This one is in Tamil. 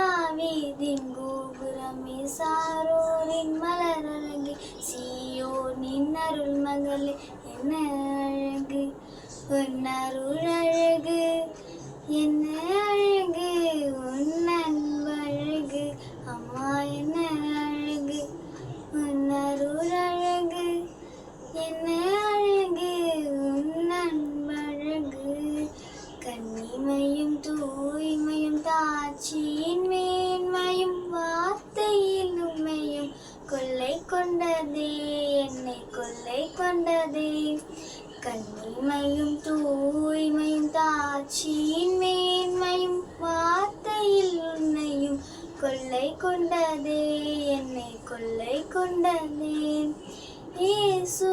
தாவீதின் கோபுரமே சாரோரின் மலரழகே சீயோனின் அருள் மகளே என்ன அழகு உன் அருள் அழகு என்ன அழகு உன் அன்பு அழகு அம்மா என்ன அழகு உன் அருள் அழகு என்ன அழகு உன் அன்பு அழகு கன்னிமையும் தூய்மையும் தாட்சியின் மேன்மையும் வார்த்தையில் உண்மையும் கொள்ளை கொண்டதே என்னை கொள்ளை கொண்டதே கன்னிமையும் தூய்மையும் தாட்சியின் மேன்மையும் வார்த்தையில் உன்னையும் கொள்ளை கொண்டதே என்னை கொள்ளை கொண்டதே இயேசு